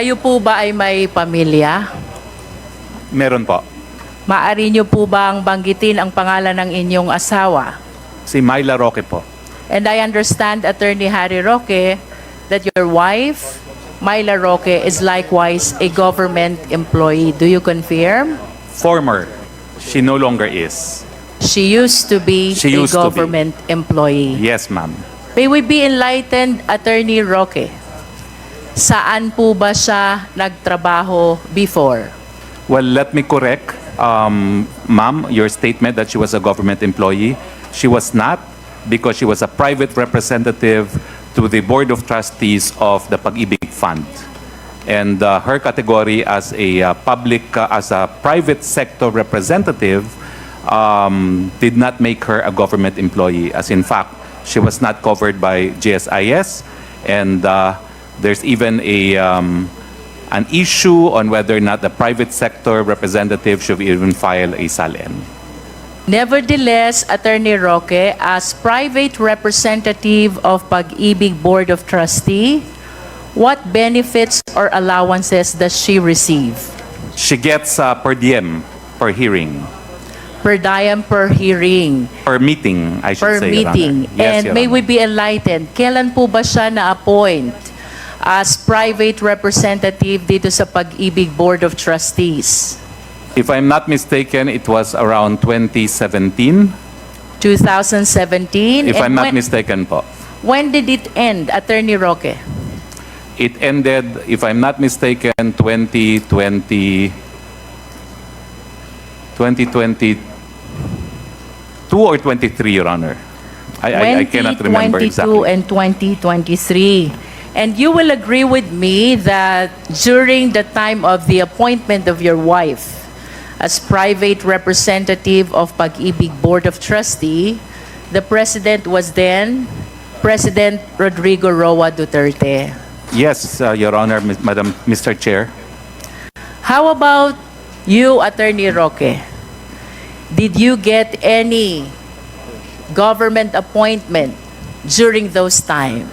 Kayo po ba ay may pamilya? Meron po. Maaari niyo po bang banggitin ang pangalan ng inyong asawa? Si Myla Roque po. And I understand, Attorney Atty Roque, that your wife, Myla Roque, is likewise a government employee. Do you confirm? Former. She no longer is. She used to be a government employee. Yes, ma'am. May we be enlightened, Attorney Roque? Saan po ba siya nagtrabaho before? Well, let me correct, ma'am, your statement that she was a government employee. She was not, because she was a private representative to the Board of Trustees of the Pag-ibig Fund. And her category as a as a private sector representative did not make her a government employee. As in fact, she was not covered by GSIS, and there's even an issue on whether or not the private sector representative should even file a SALN. Nevertheless, Attorney Roque, as private representative of Pag-ibig Board of Trustee, what benefits or allowances does she receive? She gets per diem, per hearing. Per diem per hearing. Per meeting, I should Per say, Your meeting. Honor. Yes, And Your may Honor. we be enlightened, kailan po ba siya na-appoint as private representative dito sa Pag-ibig Board of Trustees? If I'm not mistaken, it was around 2017. 2017? If And I'm not mistaken po. when did it end, Attorney Roque? It ended, if I'm not mistaken, 2022 or 23, Your Honor. I cannot remember 2022 exactly. and 2023. And you will agree with me that during the time of the appointment of your wife as private representative of Pag-ibig Board of Trustee, the president was then President Rodrigo Roa Duterte. Yes, Your Honor, Madam, Mr. Chair. How about you, Attorney Roque? Did you get any government appointment during those time?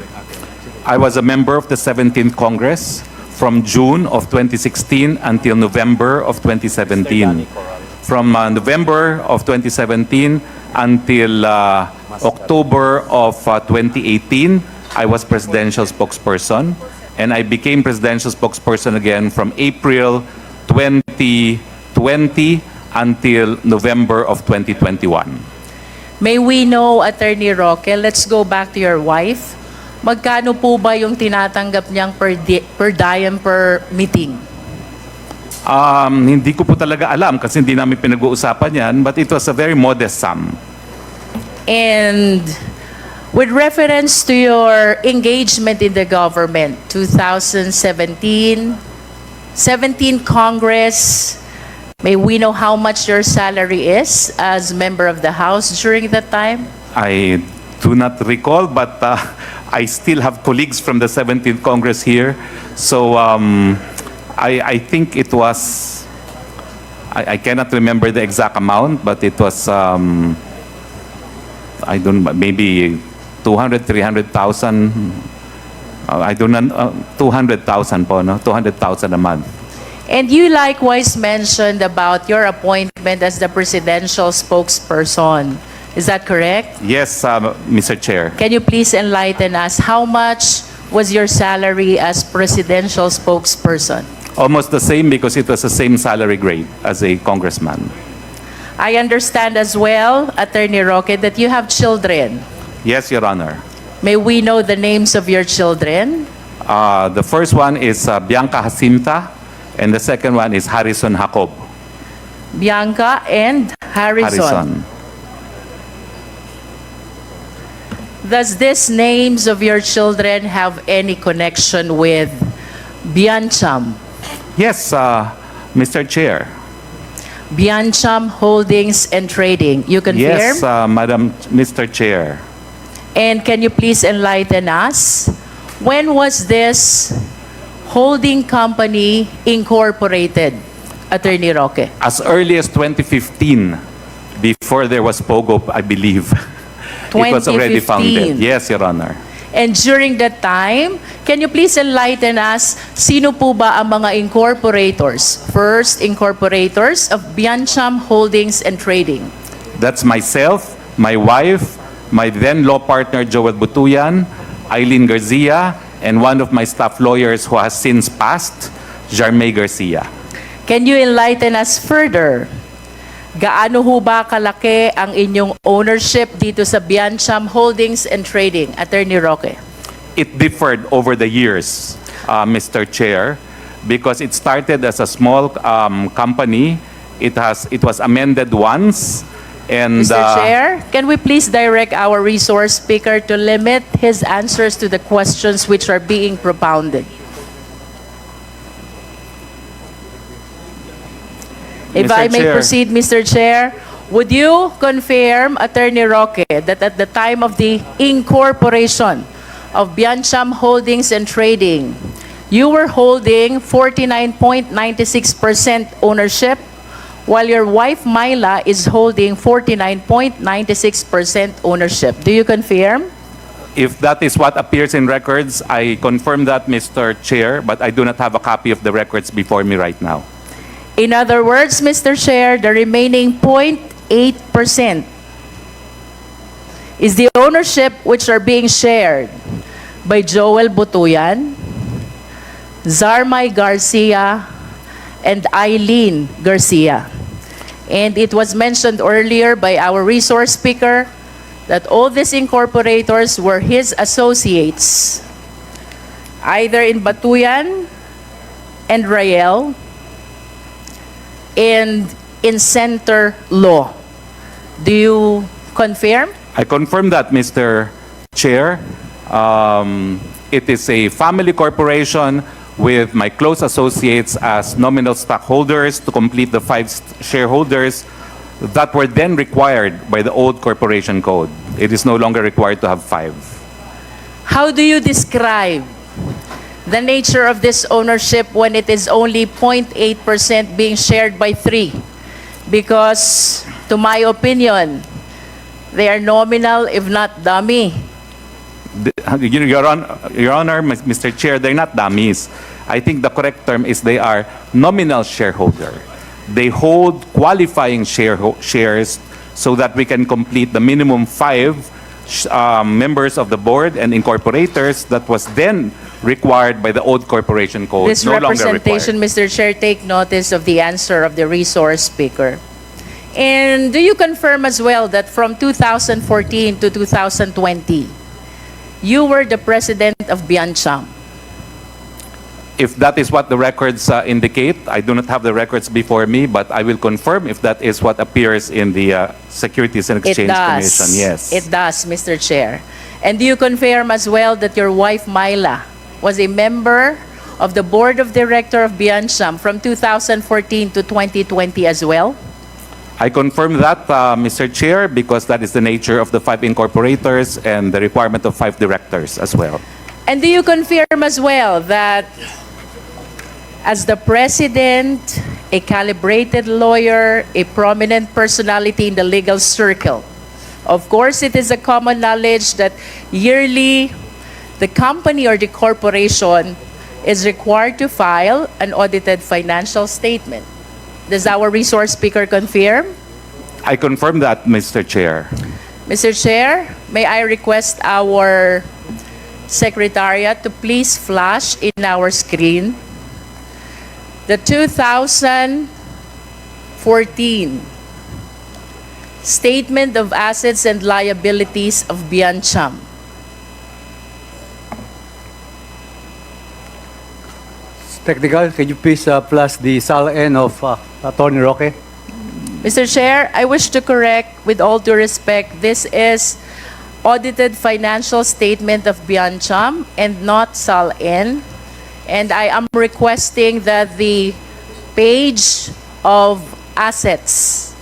I was a member of the 17th Congress from June of 2016 until November of 2017. From November of 2017 until October of 2018, I was presidential spokesperson, and I became presidential spokesperson again from April 2020 until November of 2021. May we know, Attorney Roque, let's go back to your wife. Magkano po ba yung tinatanggap niyang per diem per meeting? Hindi ko po talaga alam kasi hindi namin pinag-uusapan yan, but it was a very modest sum. And with reference to your engagement in the government, 2017, 17 Congress, may we know how much your salary is as member of the House during that time? I do not recall, but I still have colleagues from the 17th Congress here. So I think it was, I cannot remember the exact amount, but it was, I don't know, maybe 200, 300,000. I don't know, 200,000 po, no? 200,000 a month. And you likewise mentioned about your appointment as the presidential spokesperson. Is that correct? Yes, Mr. Chair. Can you please enlighten us, how much was your salary as presidential spokesperson? Almost the same because it was the same salary grade as a congressman. I understand as well, Attorney Roque, that you have children. Yes, Your Honor. May we know the names of your children? The first one is Bianca Jacinta, and the second one is Harrison Jacob. Bianca and Harrison. Does these names of your children have any connection with Biancham? Yes, Mr. Chair. Biancham Holdings and Trading. You confirm? Yes, Madam, Mr. Chair. And can you please enlighten us? When was this holding company incorporated, Attorney Roque? As early as 2015, before there was Pogo, I believe. It was already founded. 2015. Yes, Your Honor. And during that time, can you please enlighten us, sino po ba ang mga incorporators? First, incorporators of Biancham Holdings and Trading. That's myself, my wife, my then law partner Joel Butuyan, Eileen Garcia, and one of my staff lawyers who has since passed, Jarmay Garcia. Can you enlighten us further? Gaano ho ba kalaki ang inyong ownership dito sa Biancham Holdings and Trading, Atty Roque? It differed over the years, Mr. Chair, because it started as a small company. It was amended once, and Mr. Chair, can we please direct our resource speaker to limit his answers to the questions which are being propounded? If Mr. I may Chair. proceed, Mr. Chair, would you confirm, Atty Roque, that at the time of the incorporation of Biancham Holdings and Trading, you were holding 49.96% ownership, while your wife Myla is holding 49.96% ownership? Do you confirm? if that is what appears in records, I confirm that, Mr. Chair, but I do not have a copy of the records before me right now. In other words, Mr. Chair, the remaining 0.8% is the ownership which are being shared by Joel Butuyan, Zarmay Garcia, and Eileen Garcia. And it was mentioned earlier by our resource speaker that all these incorporators were his associates, either in Batuyan and Rael, and in Center Law. Do you confirm? I confirm that, Mr. Chair. It is a family corporation with my close associates as nominal stockholders to complete the 5 shareholders that were then required by the old corporation code. It is no longer required to have 5. How do you describe the nature of this ownership when it is only 0.8% being shared by 3? Because, to my opinion, they are nominal, if not dummy. Your Honor, Mr. Chair, they're not dummies. I think the correct term is they are nominal shareholder. They hold qualifying shares so that we can complete the minimum 5 members of the board and incorporators that was then required by the old corporation code. This no longer representation, required. Mr. Chair, take notice of the answer of the resource speaker. And do you confirm as well that from 2014 to 2020, you were the president of Biancham? If that is what the records indicate, I do not have the records before me, but I will confirm if that is what appears in the Securities and Exchange Commission. Yes. It does, Mr. Chair. And do you confirm as well that your wife, Myla, was a member of the board of director of Biancham from 2014 to 2020 as well? I confirm that, Mr. Chair, because that is the nature of the 5 incorporators and the requirement of 5 directors as well. And do you confirm as well that as the president, a calibrated lawyer, a prominent personality in the legal circle, of course, it is a common knowledge that yearly the company or the corporation is required to file an audited financial statement? Does our resource speaker confirm? I confirm that, Mr. Chair. Mr. Chair, may I request our Secretariat to please flash in our screen the 2014 Statement of Assets and Liabilities of Biancham. Technical, can you please flash the SALN of Atty Roque? Mr. Chair, I wish to correct, with all due respect, this is audited financial statement of Biancham and not SALN. And I am requesting that the page of assets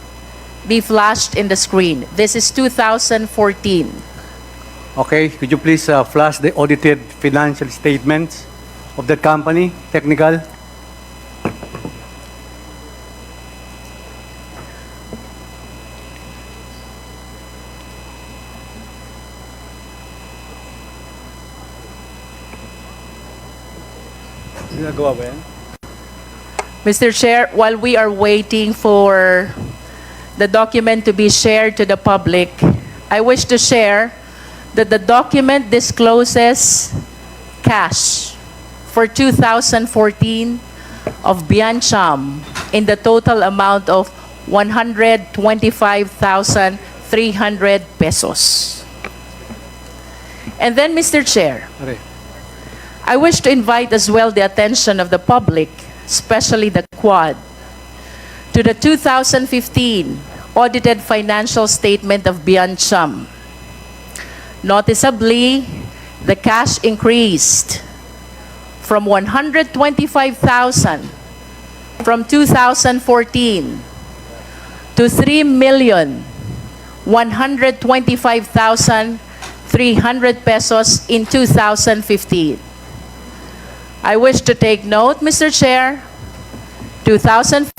be flashed in the screen. This is 2014. Okay, could you please flash the audited financial statements of that company, technical? Ginagawa ba yan? Mr. Chair, while we are waiting for the document to be shared to the public, I wish to share that the document discloses cash for 2014 of Biancham in the total amount of 125,300 pesos. And then, Mr. Chair, Okay. I wish to invite as well the attention of the public, especially the Quad, to the 2015 audited financial statement of Biancham. Noticeably, the cash increased from 125,000 from 2014 to 3,125,300 pesos in 2015. I wish to take note, Mr. Chair, 2014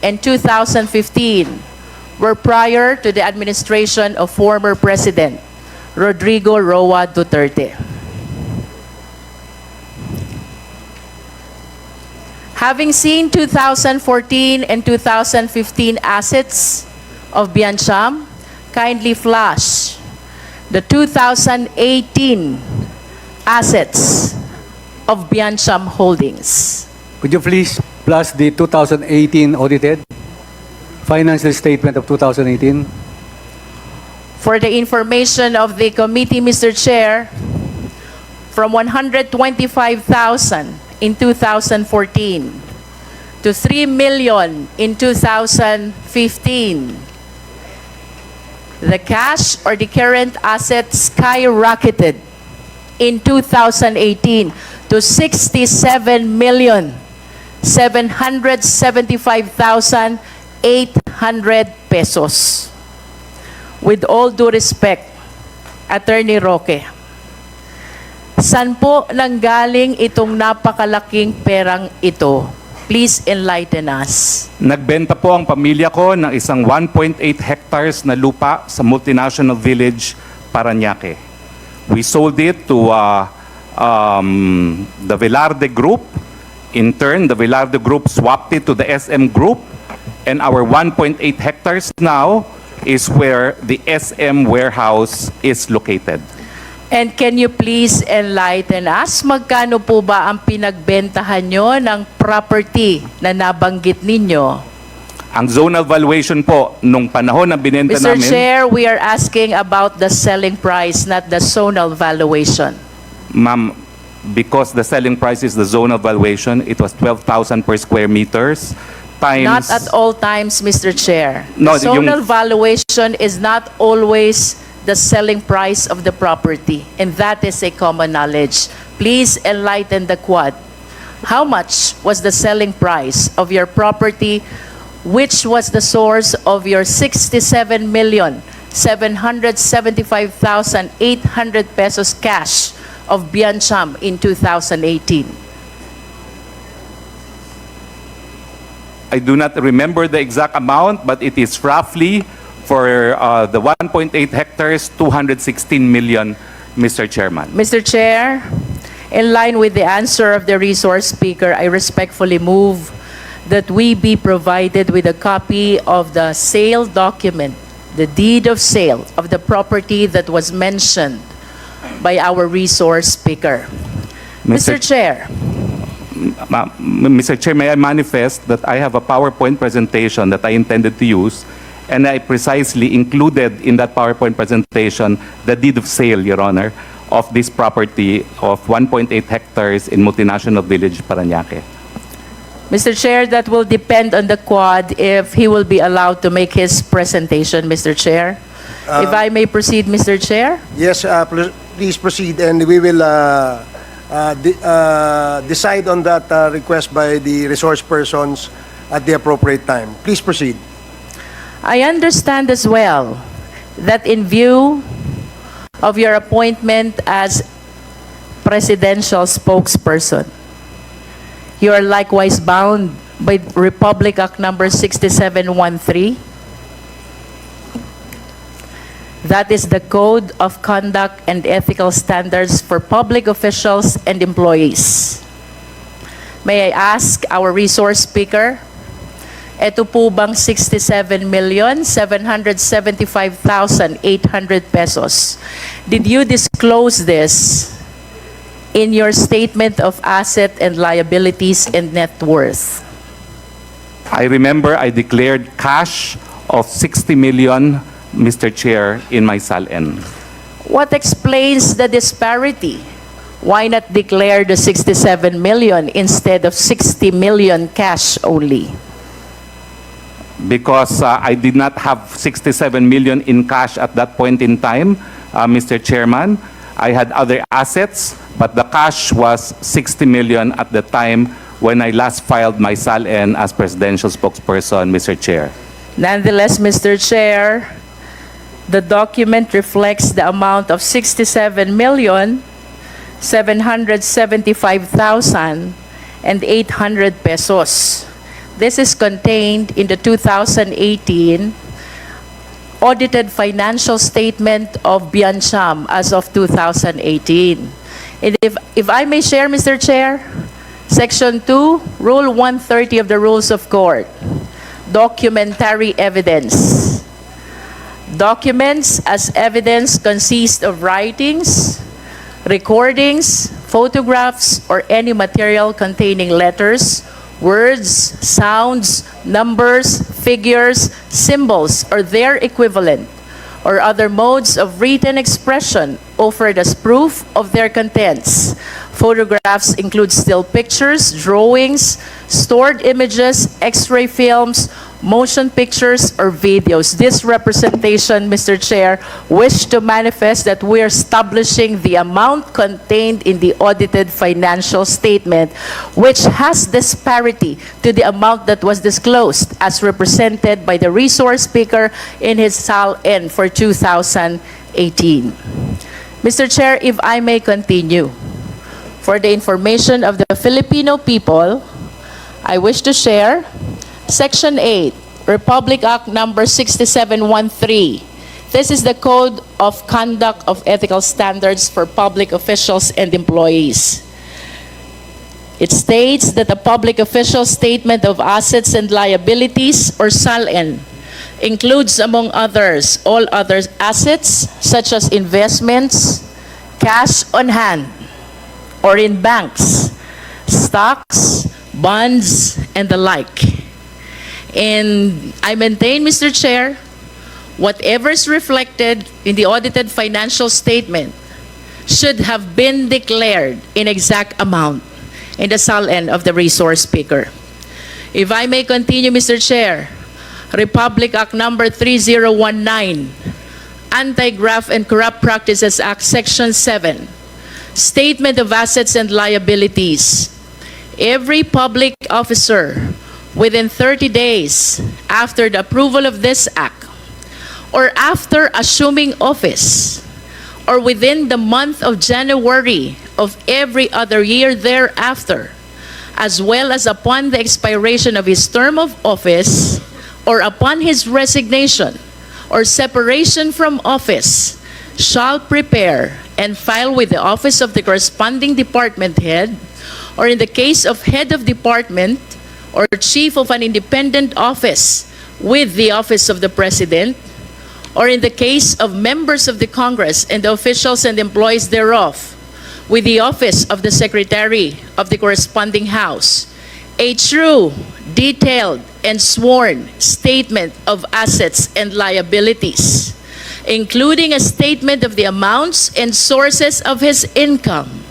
and 2015 were prior to the administration of former President Rodrigo Roa Duterte. Having seen 2014 and 2015 assets of Biancham, kindly flash the 2018 assets of Biancham Holdings. Could you please plus the 2018 audited financial statement of 2018? For the information of the committee, Mr. Chair, from 125,000 in 2014 to 3 million in 2015, the cash or the current assets skyrocketed in 2018 to 67,775,800 pesos. With all due respect, Atty Roque, saan po nanggaling itong napakalaking perang ito? Please enlighten us. Nagbenta po ang pamilya ko ng isang 1.8 hectares na lupa sa multinational village, Parañaque. We sold it to the Velarde Group. In turn, the Velarde Group swapped it to the SM Group. And our 1.8 hectares now is where the SM warehouse is located. And can you please enlighten us, magkano po ba ang pinagbentahan nyo ng property na nabanggit ninyo? Ang zonal valuation po, nung panahon na binenta Mr. namin, Chair, we are asking about the selling price, not the zonal valuation. ma'am, because the selling price is the zonal valuation, it was 12,000 per square meters times... Not at all times, Mr. Chair. No, The zonal valuation is not always the selling price of the property, and that is a common knowledge. Please enlighten the Quad. How much was the selling price of your property, which was the source of your 67,775,800 pesos cash of Biancham in 2018? I do not remember the exact amount, but it is roughly for the 1.8 hectares, 216 million, Mr. Chairman. Mr. Chair, in line with the answer of the resource speaker, I respectfully move that we be provided with a copy of the sale document, the deed of sale of the property that was mentioned by our resource speaker. Mr. Chair, Mr. Chair, may I manifest that I have a PowerPoint presentation that I intended to use, and I precisely included in that PowerPoint presentation the deed of sale, Your Honor, of this property of 1.8 hectares in multinational village, Parañaque. Mr. Chair, that will depend on the Quad if he will be allowed to make his presentation, Mr. Chair. If I may proceed, Mr. Chair? Yes, please proceed, and we will decide on that request by the resource persons at the appropriate time. Please proceed. I understand as well that in view of your appointment as presidential spokesperson, you are likewise bound by Republic Act number 6713. That is the Code of Conduct and Ethical Standards for Public Officials and Employees. May I ask our resource speaker, ito po bang 67,775,800 pesos? Did you disclose this in your statement of asset and liabilities and net worth? I remember I declared cash of 60 million, Mr. Chair, in my SALN. What explains the disparity? Why not declare the 67 million instead of 60 million cash only? Because I did not have 67 million in cash at that point in time, Mr. Chairman. I had other assets, but the cash was 60 million at the time when I last filed my SALN as presidential spokesperson, Mr. Chair. Nonetheless, Mr. Chair, the document reflects the amount of 67,775,800 pesos. This is contained in the 2018 audited financial statement of Bansa as of 2018. And if I may share, Mr. Chair, Section 2, Rule 130 of the Rules of Court, documentary evidence. Documents as evidence consist of writings, recordings, photographs, or any material containing letters, words, sounds, numbers, figures, symbols, or their equivalent, or other modes of written expression offered as proof of their contents. Photographs include still pictures, drawings, stored images, X-ray films, motion pictures, or videos. This representation, Mr. Chair, wish to manifest that we are establishing the amount contained in the audited financial statement, which has disparity to the amount that was disclosed as represented by the resource speaker in his SALN for 2018. Mr. Chair, if I may continue. For the information of the Filipino people, I wish to share Section 8, Republic Act Number 6713. This is the Code of Conduct of Ethical Standards for Public Officials and Employees. It states that a public official statement of assets and liabilities, or SALN, includes, among others, all other assets such as investments, cash on hand, or in banks, stocks, bonds, and the like. And I maintain, Mr. Chair, whatever is reflected in the audited financial statement should have been declared in exact amount in the SALN of the resource speaker. If I may continue, Mr. Chair, Republic Act Number 3019, Anti-Graft and Corrupt Practices Act, Section 7, Statement of Assets and Liabilities. Every public officer within 30 days after the approval of this act, or after assuming office, or within the month of January of every other year thereafter, as well as upon the expiration of his term of office, or upon his resignation or separation from office, shall prepare and file with the office of the corresponding department head, or in the case of head of department or chief of an independent office, with the office of the president, or in the case of members of the Congress and the officials and employees thereof, with the office of the secretary of the corresponding house, a true, detailed, and sworn statement of assets and liabilities, including a statement of the amounts and sources of his income,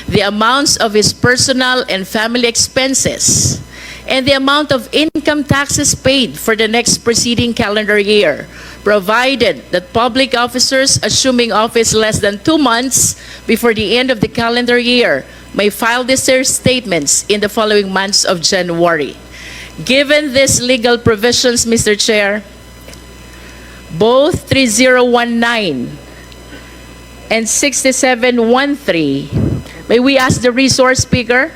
the amounts of his personal and family expenses, and the amount of income taxes paid for the next preceding calendar year, provided that public officers assuming office less than 2 months before the end of the calendar year may file these statements in the following months of January. Given these legal provisions, Mr. Chair, both 3019 and 6713, may we ask the resource speaker,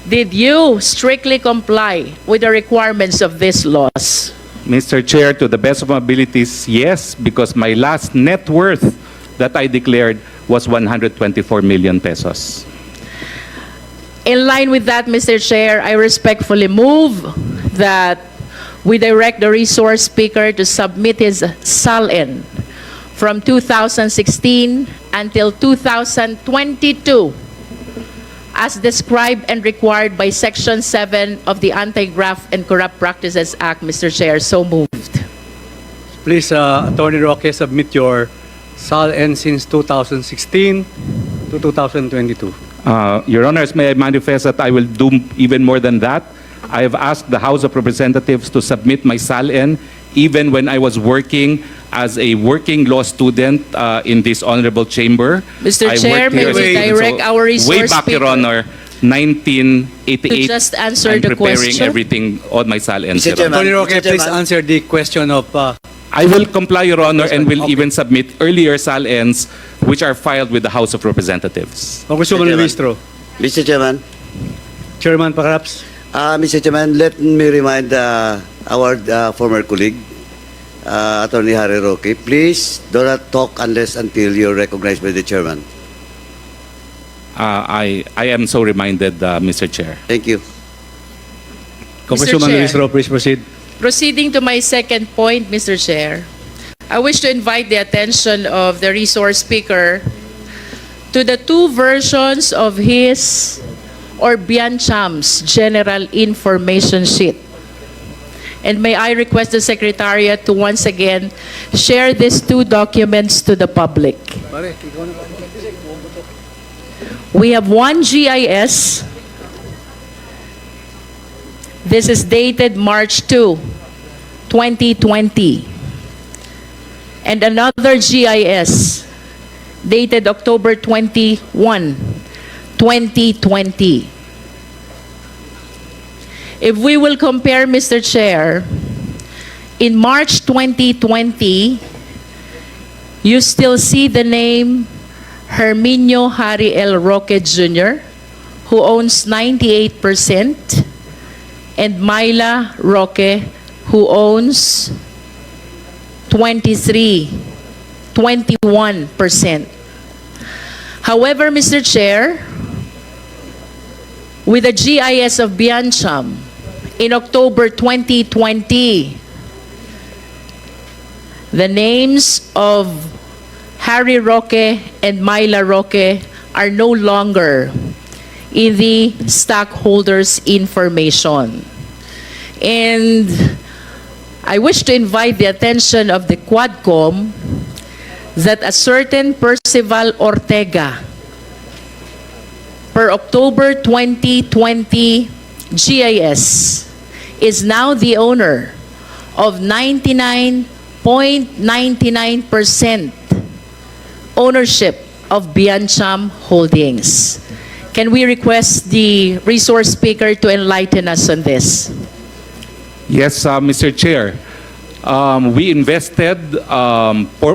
did you strictly comply with the requirements of these laws? Mr. Chair, to the best of my abilities, yes, because my last net worth that I declared was 124 million pesos. In line with that, Mr. Chair, I respectfully move that we direct the resource speaker to submit his SALN from 2016 until 2022 as described and required by Section 7 of the Anti-Graft and Corrupt Practices Act, Mr. Chair. So moved. Please, Atty Roque, submit your SALN since 2016 to 2022. Your Honors, may I manifest that I will do even more than that. I have asked the House of Representatives to submit my SALN even when I was working as a working law student in this honorable chamber. Mr. I Chair, worked may here we direct our resource way back, speaker Your Honor, 1988. to just answer I'm the preparing question? everything, all my SALNs, Mr. Your Honor. Atty Roque, Mr. please Chairman. answer the question of... I will comply, Your Honor, and will Okay. even submit earlier SALNs which are filed with the House of Representatives. Congresswoman Chairman. Luistro. Mr. Chairman, Chairman, perhaps. Mr. Chairman, let me remind our former colleague, Attorney Harry Roque, please do not talk unless until you're recognized by the chairman. I am so reminded, Mr. Chair. Thank you. Congresswoman Chair. Luistro, please proceed. Proceeding to my second point, Mr. Chair, I wish to invite the attention of the resource speaker to the two versions of his or Biancham's general information sheet. And may I request the Secretariat to once again share these two documents to the public. We have one GIS. This is dated March 2, 2020. And another GIS dated October 21, 2020. If we will compare, Mr. Chair, in March 2020, you still see the name Herminio Harry L. Roque Jr., who owns 98%, and Myla Roque, who owns 21%. However, Mr. Chair, with the GIS of Biancham in October 2020, the names of Harry Roque and Myla Roque are no longer in the stockholders' information. And I wish to invite the attention of the QuadCom that a certain Percival Ortega, per October 2020 GIS, is now the owner of 99.99% ownership of Biancham Holdings. Can we request the resource speaker to enlighten us on this? Yes, Mr. Chair. We invested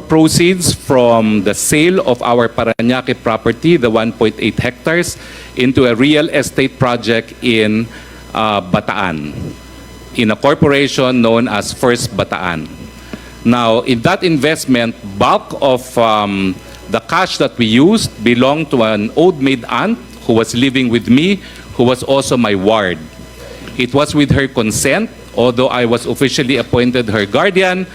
proceeds from the sale of our Parañaque property, the 1.8 hectares, into a real estate project in Bataan, in a corporation known as First Bataan. Now, in that investment, bulk of the cash that we used belonged to an old maid aunt who was living with me, who was also my ward. It was with her consent, although I was officially appointed her guardian,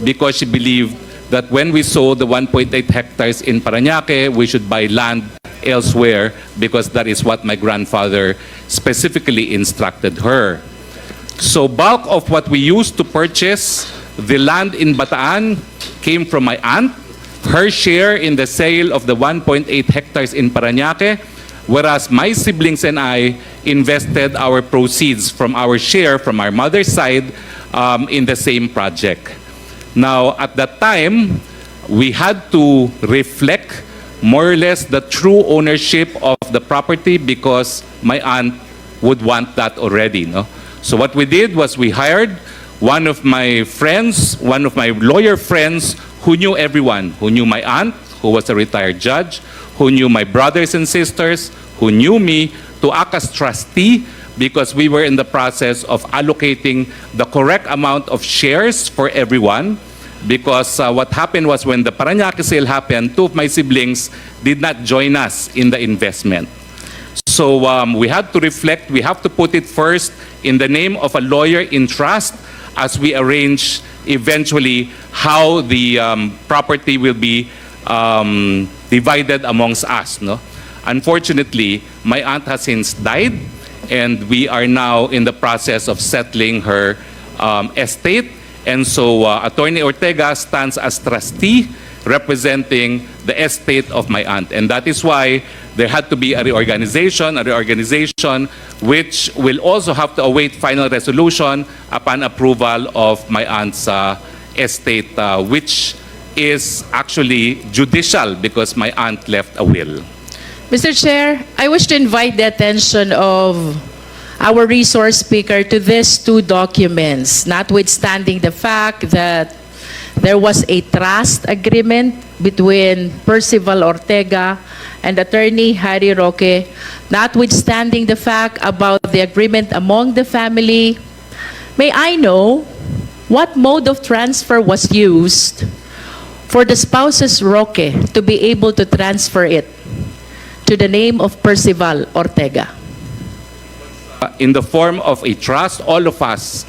because she believed that when we sold the 1.8 hectares in Parañaque, we should buy land elsewhere, because that is what my grandfather specifically instructed her. So bulk of what we used to purchase the land in Bataan came from my aunt, her share in the sale of the 1.8 hectares in Parañaque, whereas my siblings and I invested our proceeds from our share from our mother's side in the same project. Now, at that time, we had to reflect more or less the true ownership of the property, because my aunt would want that already. No? So what we did was we hired one of my friends, one of my lawyer friends, who knew everyone, who knew my aunt, who was a retired judge, who knew my brothers and sisters, who knew me, to act as trustee, because we were in the process of allocating the correct amount of shares for everyone. Because what happened was, when the Parañaque sale happened, two of my siblings did not join us in the investment. So we had to reflect, we have to put it first in the name of a lawyer in trust as we arrange eventually how the property will be divided amongst us. No? Unfortunately, my aunt has since died, and we are now in the process of settling her estate. And so Attorney Ortega stands as trustee representing the estate of my aunt. And that is why there had to be a reorganization which will also have to await final resolution upon approval of my aunt's estate, which is actually judicial because my aunt left a will. Mr. Chair, I wish to invite the attention of our resource speaker to these two documents, notwithstanding the fact that there was a trust agreement between Percival Ortega and Attorney Atty Roque, notwithstanding the fact about the agreement among the family. May I know what mode of transfer was used for the spouses Roque to be able to transfer it to the name of Percival Ortega? In the form of a trust, all of us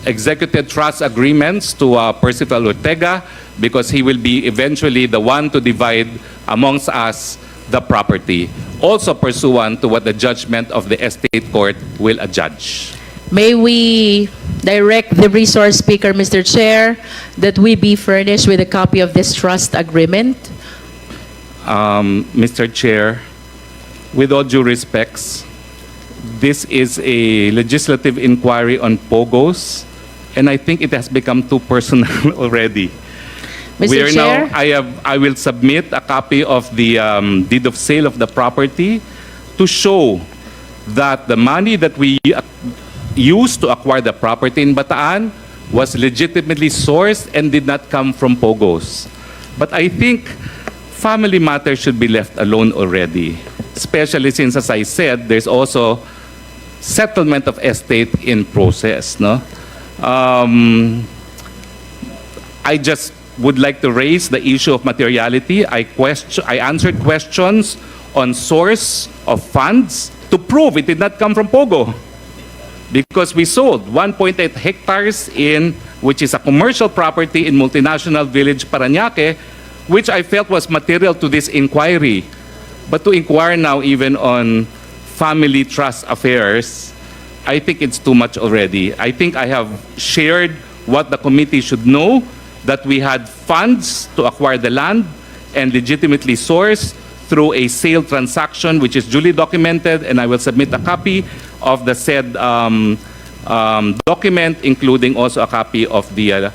executed trust agreements to Percival Ortega because he will be eventually the one to divide amongst us the property, also pursuant to what the judgment of the estate court will adjudge. May we direct the resource speaker, Mr. Chair, that we be furnished with a copy of this trust agreement? Mr. Chair, with all due respects, this is a legislative inquiry on POGOs, and I think it has become too personal already. Mr. Chair? I will submit a copy of the deed of sale of the property to show that the money that we used to acquire the property in Bataan was legitimately sourced and did not come from POGOs. But I think family matters should be left alone already, especially since, as I said, there's also settlement of estate in process. No? I just would like to raise the issue of materiality. I answered questions on source of funds to prove it did not come from POGO, because we sold 1.8 hectares which is a commercial property in multinational village Parañaque, which I felt was material to this inquiry. But to inquire now even on family trust affairs, I think it's too much already. I think I have shared what the committee should know, that we had funds to acquire the land and legitimately sourced through a sale transaction which is duly documented, and I will submit a copy of the said document, including also a copy of the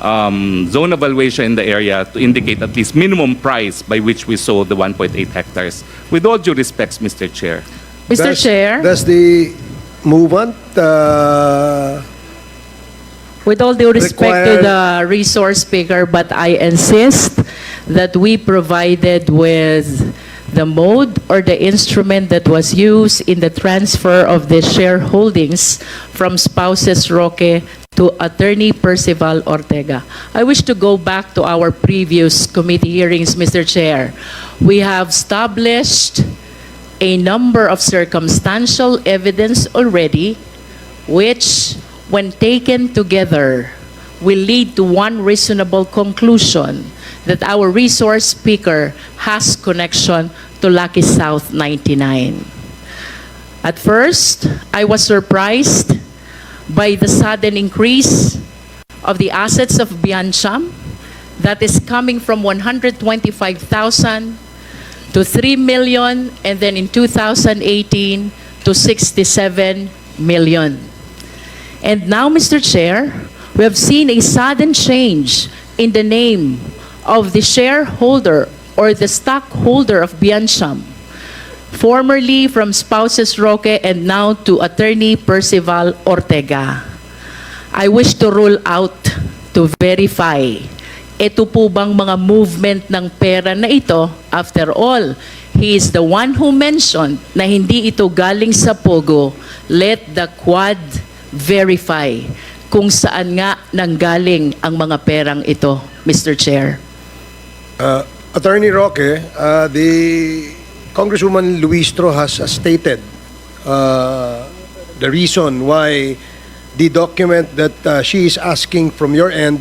zone evaluation in the area to indicate at least minimum price by which we sold the 1.8 hectares. With all due respects, Mr. Chair. Mr. Chair? Does the movement With all due respect to the resource speaker, but I insist that we provided with the mode or the instrument that was used in the transfer of the shareholdings from spouses Roque to Attorney Percival Ortega. I wish to go back to our previous committee hearings, Mr. Chair. We have established a number of circumstantial evidence already, which, when taken together, will lead to one reasonable conclusion that our resource speaker has connection to Lucky South 99. At first, I was surprised by the sudden increase of the assets of Bansa that is coming from 125,000 to 3 million, and then in 2018 to 67 million. And now, Mr. Chair, we have seen a sudden change in the name of the shareholder or the stockholder of Bansa, formerly from spouses Roque and now to Attorney Percival Ortega. I wish to rule out, to verify, ito po bang mga movement ng pera na ito? After all, he is the one who mentioned na hindi ito galing sa POGO. Let the Quad verify kung saan nga nanggaling ang mga perang ito, Mr. Chair. Attorney Roque, the Congresswoman Luistro has stated the reason why the document that she is asking from your end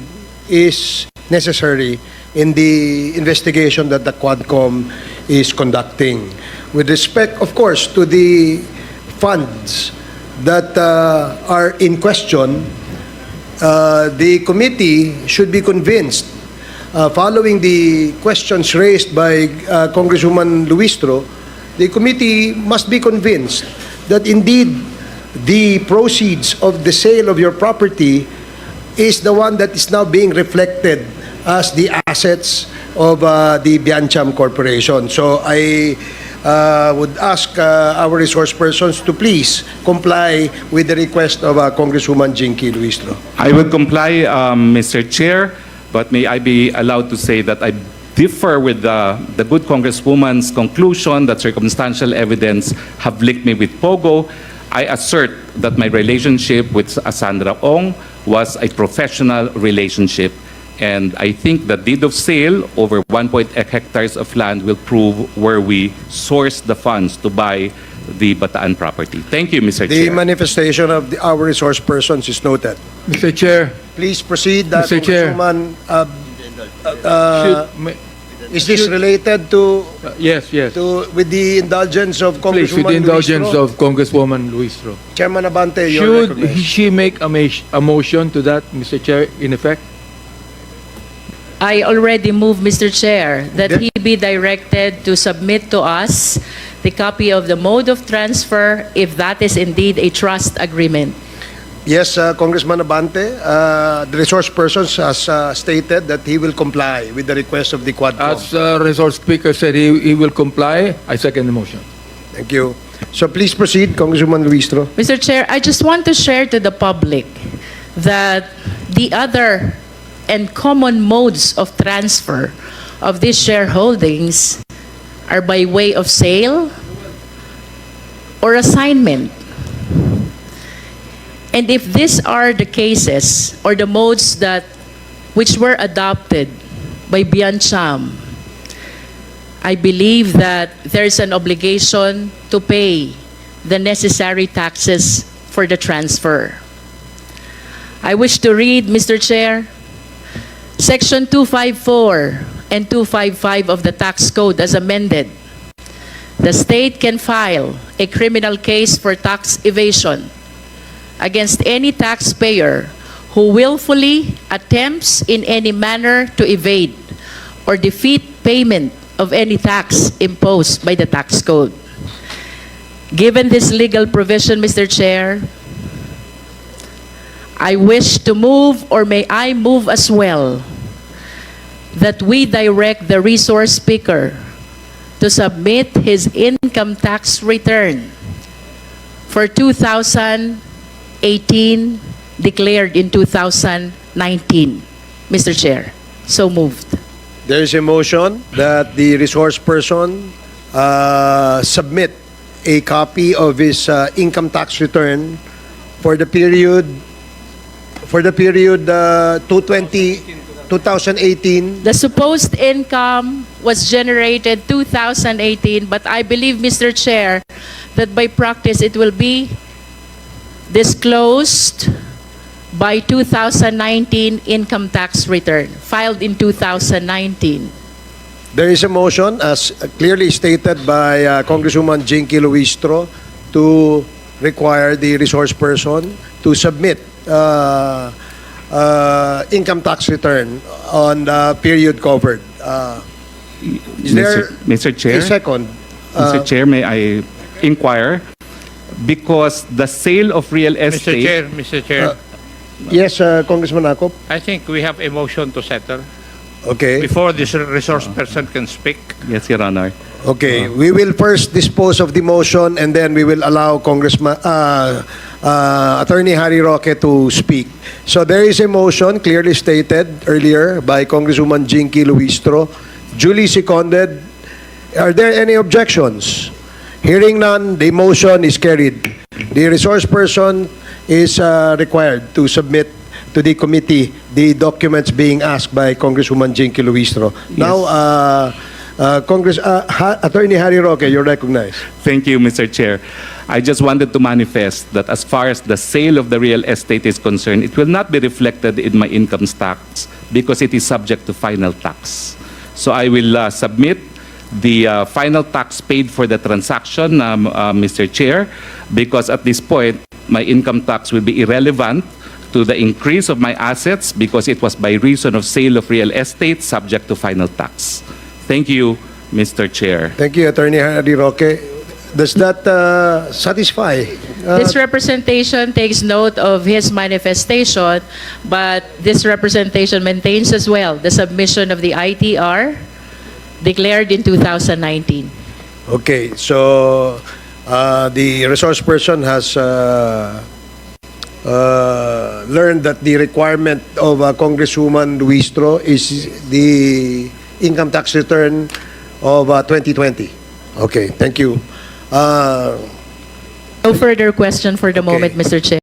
is necessary in the investigation that the QuadCom is conducting. With respect, of course, to the funds that are in question, the committee should be convinced, following the questions raised by Congresswoman Luistro, the committee must be convinced that indeed the proceeds of the sale of your property is the one that is now being reflected as the assets of the Biancham Corporation. So I would ask our resource persons to please comply with the request of Congresswoman Jinky Luistro. I will comply, Mr. Chair, but may I be allowed to say that I differ with the good Congresswoman's conclusion that circumstantial evidence have linked me with Pogo. I assert that my relationship with Sandra Ong was a professional relationship, and I think the deed of sale over 1.8 hectares of land will prove where we sourced the funds to buy the Bataan property. Thank you, Mr. The Chair. manifestation of our resource persons is noted. Mr. Chair, Please proceed, Mr. Chair. Congresswoman. should, Is this related to yes, with the indulgence of please, with Congresswoman the indulgence Luistro? of Congresswoman Luistro. Chairman Abante, you're Should recognized. she make a motion to that, Mr. Chair, in effect? I already moved, Mr. Chair, that he be directed to submit to us the copy of the mode of transfer if that is indeed a trust agreement. Yes, Congressman Abante, the resource persons has stated that he will comply with the request of the QuadCom. As resource speaker said, he will comply. I second the motion. Thank you. So please proceed, Congresswoman Luistro. Mr. Chair, I just want to share to the public that the other and common modes of transfer of these shareholdings are by way of sale or assignment. And if these are the cases or the modes that which were adopted by Biancham, I believe that there is an obligation to pay the necessary taxes for the transfer. I wish to read, Mr. Chair, Section 254 and 255 of the Tax Code as amended. The state can file a criminal case for tax evasion against any taxpayer who willfully attempts in any manner to evade or defeat payment of any tax imposed by the tax code. Given this legal provision, Mr. Chair, I wish to move, or may I move as well, that we direct the resource speaker to submit his income tax return for 2018 declared in 2019. Mr. Chair, so moved. There is a motion that the resource person submit a copy of his income tax return for the period 2018. The supposed income was generated 2018, but I believe, Mr. Chair, that by practice it will be disclosed by 2019 income tax return, filed in 2019. There is a motion, as clearly stated by Congresswoman Jinky Luistro, to require the resource person to submit income tax return on the period covered. Is there Mr. Chair? a second? Mr. Chair, may I inquire? Because the sale of real estate... Mr. Chair, Yes, Congressman Akop. I think we have a motion to settle Okay. before this resource person can speak. Yes, Your Honor. Okay. We will first dispose of the motion and then we will allow Congressman Attorney Atty Roque to speak. So there is a motion clearly stated earlier by Congresswoman Jinky Luistro, duly seconded. Are there any objections? Hearing none, the motion is carried. The resource person is required to submit to the committee the documents being asked by Congresswoman Jinky Luistro. Yes. Now, Attorney Harry Roque, you're recognized. Thank you, Mr. Chair. I just wanted to manifest that as far as the sale of the real estate is concerned, it will not be reflected in my income tax because it is subject to final tax. So I will submit the final tax paid for the transaction, Mr. Chair, because at this point, my income tax will be irrelevant to the increase of my assets because it was by reason of sale of real estate subject to final tax. Thank you, Mr. Chair. Thank you, Attorney Harry Roque. Does that satisfy? This representation takes note of his manifestation, but this representation maintains as well the submission of the ITR declared in 2019. Okay, so the resource person has learned that the requirement of Congresswoman Luistro is the income tax return of 2020. Okay, thank you. No further question for the moment, Mr. Chair.